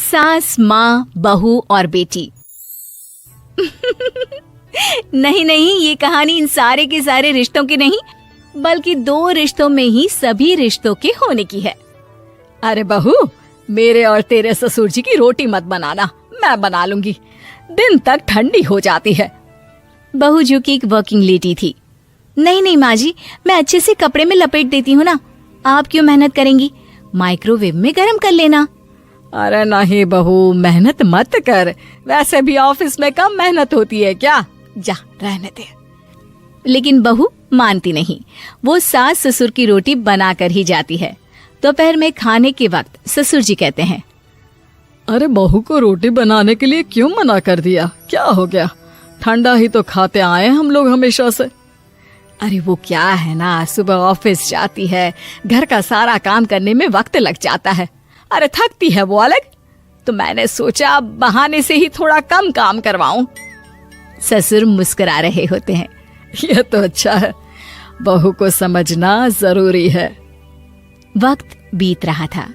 सास, माँ, बहू और बेटी। नहीं नहीं, ये कहानी इन सारे के सारे रिश्तों की नहीं, बल्कि 2 रिश्तों में ही सभी रिश्तों के होने की है। अरे बहू, मेरे और तेरे ससुर जी की रोटी मत बनाना, मैं बना लूंगी, दिन तक ठंडी हो जाती है। बहू जो कि एक वर्किंग लेडी थी। नहीं नहीं माँ जी, मैं अच्छे से कपड़े में लपेट देती हूँ ना, आप क्यों मेहनत करेंगी, माइक्रोवेव में गर्म कर लेना। अरे नहीं बहू, मेहनत मत कर, वैसे भी ऑफिस में कम मेहनत होती है क्या, जा रहने दे। लेकिन बहू मानती नहीं, वो सास ससुर की रोटी बनाकर ही जाती है। दोपहर में खाने के वक्त ससुर जी कहते हैं, अरे बहू को रोटी बनाने के लिए क्यों मना कर दिया, क्या हो गया, ठंडा ही तो खाते आए हम लोग हमेशा से। अरे वो क्या है ना, सुबह ऑफिस जाती है, घर का सारा काम करने में वक्त लग जाता है, अरे थकती है वो अलग, तो मैंने सोचा बहाने से ही थोड़ा कम काम करवाऊं। ससुर मुस्कुरा रहे होते हैं। यह तो अच्छा है, बहू को समझना जरूरी है। वक्त बीत रहा था,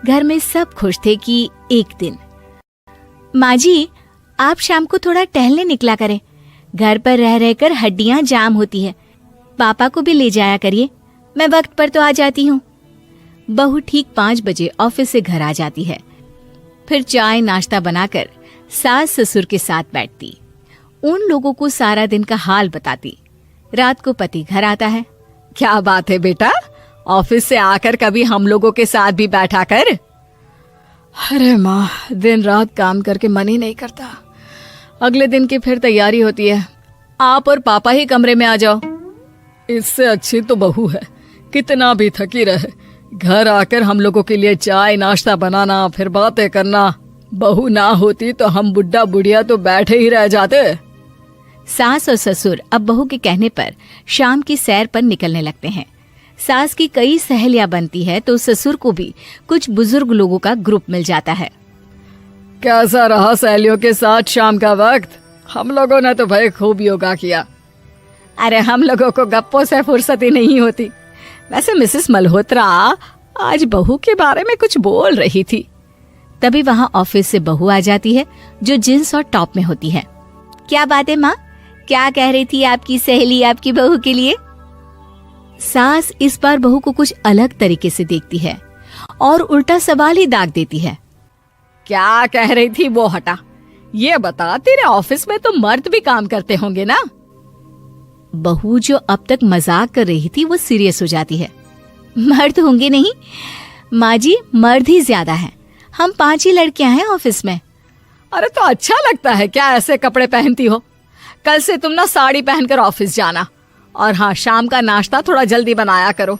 घर में सब खुश थे कि एक दिन, माँ जी आप शाम को थोड़ा टहलने निकला करें, घर पर रह रहकर हड्डियां जाम होती है, पापा को भी ले जाया करिए, मैं वक्त पर तो आ जाती हूँ। बहू ठीक 5 बजे ऑफिस से घर आ जाती है। फिर चाय नाश्ता बनाकर सास ससुर के साथ बैठती, उन लोगों को सारा दिन का हाल बताती। रात को पति घर आता है। क्या बात है बेटा, ऑफिस से आकर कभी हम लोगों के साथ भी बैठा कर। अरे माँ, दिन रात काम करके मन ही नहीं करता, अगले दिन की फिर तैयारी होती है, आप और पापा ही कमरे में आ जाओ। इससे अच्छी तो बहू है, कितना भी थकी रहे, घर आकर हम लोगों के लिए चाय नाश्ता बनाना, फिर बातें करना। बहू ना होती तो हम बुढ़ा बुढ़िया तो बैठे ही रह जाते। सास और ससुर अब बहू के कहने पर शाम की सैर पर निकलने लगते हैं। सास की कई सहेलियां बनती है तो ससुर को भी कुछ बुजुर्ग लोगों का ग्रुप मिल जाता है। कैसा रहा सहेलियों के साथ शाम का वक्त? हम लोगों ने तो भाई खूब योगा किया। अरे हम लोगों को गप्पों से फुर्सत ही नहीं होती। वैसे मिसेस मल्होत्रा आज बहू के बारे में कुछ बोल रही थी। तभी वहाँ ऑफिस से बहू आ जाती है जो जींस और टॉप में होती है। क्या बात है माँ, क्या कह रही थी आपकी सहेली आपकी बहू के लिए? सास इस बार बहू को कुछ अलग तरीके से देखती है और उल्टा सवाल ही दाग देती है। क्या कह रही थी वो हटा, ये बता, तेरे ऑफिस में तो मर्द भी काम करते होंगे ना? बहू जो अब तक मजाक कर रही थी वो सीरियस हो जाती है। मर्द होंगे नहीं माँ जी, मर्द ही ज्यादा हैं, हम 5 ही लड़कियां हैं ऑफिस में। अरे तो अच्छा लगता है क्या ऐसे कपड़े पहनती हो? कल से तुम ना साड़ी पहनकर ऑफिस जाना, और हाँ, शाम का नाश्ता थोड़ा जल्दी बनाया करो,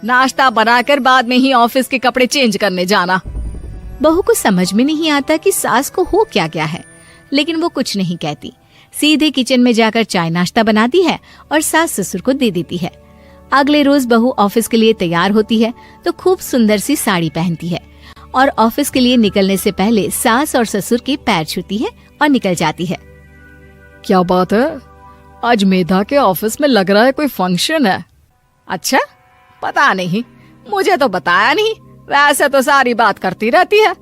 नाश्ता बनाकर बाद में ही ऑफिस के कपड़े चेंज करने जाना। बहू को समझ में नहीं आता कि सास को हो क्या गया है, लेकिन वो कुछ नहीं कहती, सीधे किचन में जाकर चाय नाश्ता बनाती है और सास ससुर को दे देती है। अगले रोज बहू ऑफिस के लिए तैयार होती है तो खूब सुंदर सी साड़ी पहनती है और ऑफिस के लिए निकलने से पहले सास और ससुर के पैर छूती है और निकल जाती है। क्या बात है, आज मेधा के ऑफिस में लग रहा है कोई फंक्शन है। अच्छा, पता नहीं, मुझे तो बताया नहीं, वैसे तो सारी बात करती रहती है।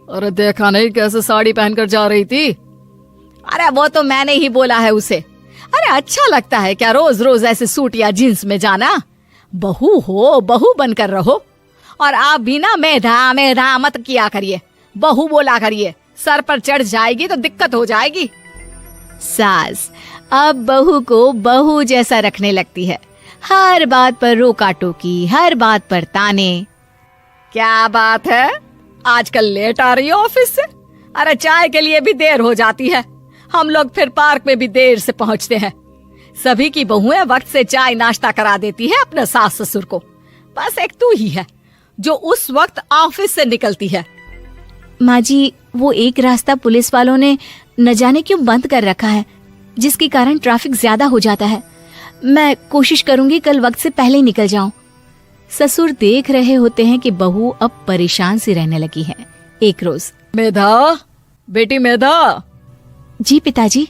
अरे देखा नहीं कैसे साड़ी पहनकर जा रही थी? अरे वो तो मैंने ही बोला है उसे। अरे अच्छा लगता है क्या रोज रोज ऐसे सूट या जींस में जाना? बहू हो, बहू बनकर रहो, और आप भी ना मेधा मेधा मत किया करिए, बहू बोला करिए, सर पर चढ़ जाएगी तो दिक्कत हो जाएगी। सास अब बहू को बहू जैसा रखने लगती है, हर बात पर रोका टोकी, हर बात पर ताने। क्या बात है, आजकल लेट आ रही है ऑफिस से? अरे चाय के लिए भी देर हो जाती है, हम लोग फिर पार्क में भी देर से पहुंचते हैं। सभी की बहुएं वक्त से चाय नाश्ता करा देती है अपने सास ससुर को, बस एक तू ही है जो उस वक्त ऑफिस से निकलती है। माँ जी, वो एक रास्ता पुलिस वालों ने न जाने क्यों बंद कर रखा है, जिसके कारण ट्रैफिक ज्यादा हो जाता है। मैं कोशिश करूंगी कल वक्त से पहले ही निकल जाऊं। ससुर देख रहे होते हैं कि बहू अब परेशान सी रहने लगी है। एक रोज, मेधा, बेटी मेधा। जी पिताजी।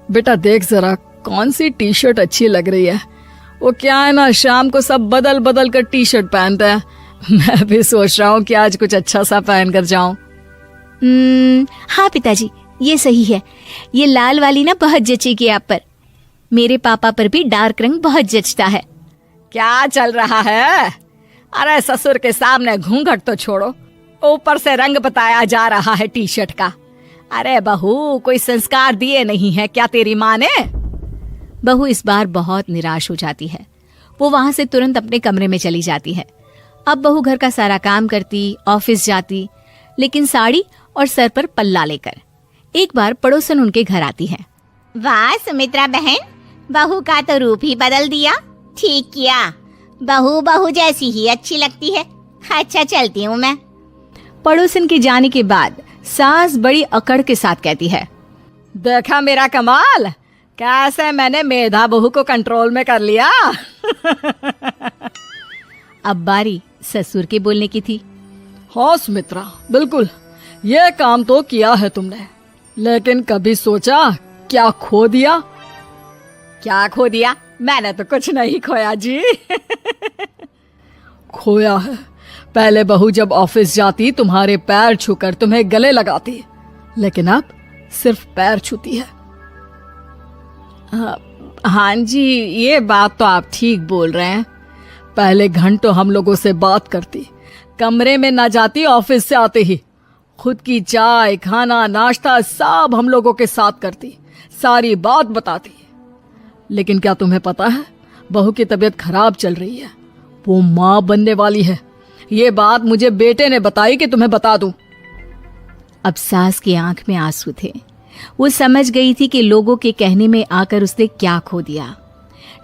बेटा देख जरा कौन सी टी शर्ट अच्छी लग रही है। वो क्या है ना, शाम को सब बदल बदल कर टी शर्ट पहनते हैं, मैं भी सोच रहा हूँ कि आज कुछ अच्छा सा पहन कर जाऊं। हाँ पिताजी, ये सही है। ये लाल वाली ना बहुत जचेगी आप पर। मेरे पापा पर भी डार्क रंग बहुत जचता है। क्या चल रहा है? अरे ससुर के सामने घूंघट तो छोड़ो, ऊपर से रंग बताया जा रहा है टी शर्ट का। अरे बहू, कोई संस्कार दिए नहीं है क्या तेरी माँ ने? बहू इस बार बहुत निराश हो जाती है। वो वहां से तुरंत अपने कमरे में चली जाती है। अब बहू घर का सारा काम करती, ऑफिस जाती, लेकिन साड़ी और सर पर पल्ला लेकर। एक बार पड़ोसन उनके घर आती है। वाह सुमित्रा बहन, बहू का तो रूप ही बदल दिया। ठीक किया, बहू बहू जैसी ही अच्छी लगती है। अच्छा चलती हूँ मैं। पड़ोसन के जाने के बाद सास बड़ी अकड़ के साथ कहती है, देखा मेरा कमाल, कैसे मैंने मेधा बहू को कंट्रोल में कर लिया। अब बारी ससुर के बोलने की थी। हाँ सुमित्रा, बिल्कुल ये काम तो किया है तुमने, लेकिन कभी सोचा क्या खो दिया? क्या खो दिया? मैंने तो कुछ नहीं खोया जी। खोया है, पहले बहू जब ऑफिस जाती तुम्हारे पैर छूकर तुम्हें गले लगाती, लेकिन अब सिर्फ पैर छूती है। हाँ जी, ये बात तो आप ठीक बोल रहे हैं। पहले घंटों हम लोगों से बात करती, कमरे में ना जाती, ऑफिस से आते ही खुद की चाय, खाना, नाश्ता सब हम लोगों के साथ करती, सारी बात बताती। लेकिन क्या तुम्हें पता है, बहू की तबीयत खराब चल रही है, वो माँ बनने वाली है। ये बात मुझे बेटे ने बताई कि तुम्हें बता दूं। अब सास की आंख में आंसू थे। वो समझ गई थी कि लोगों के कहने में आकर उसने क्या खो दिया।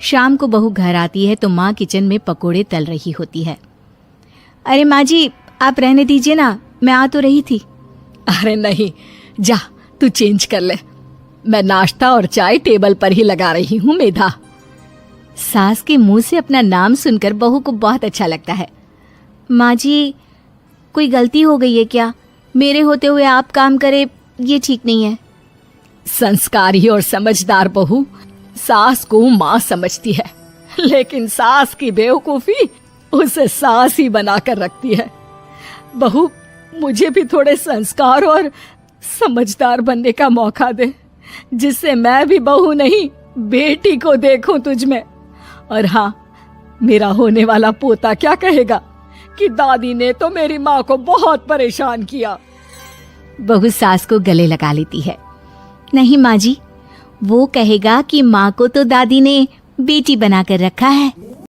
शाम को बहू घर आती है तो माँ किचन में पकोड़े तल रही होती है। अरे माँ जी, आप रहने दीजिए ना, मैं आ तो रही थी। अरे नहीं, जा तू चेंज कर ले, मैं नाश्ता और चाय टेबल पर ही लगा रही हूँ मेधा। सास के मुंह से अपना नाम सुनकर बहू को बहुत अच्छा लगता है। माँ जी, कोई गलती हो गई है क्या? मेरे होते हुए आप काम करे, ये ठीक नहीं है। संस्कारी और समझदार बहू सास को माँ समझती है, लेकिन सास की बेवकूफी उसे सास ही बनाकर रखती है। बहू, मुझे भी थोड़े संस्कार और समझदार बनने का मौका दे, जिससे मैं भी बहू नहीं बेटी को देखूं तुझ में। और हाँ, मेरा होने वाला पोता क्या कहेगा कि दादी ने तो मेरी माँ को बहुत परेशान किया। बहू सास को गले लगा लेती है। नहीं माँ जी, वो कहेगा कि माँ को तो दादी ने बेटी बनाकर रखा है।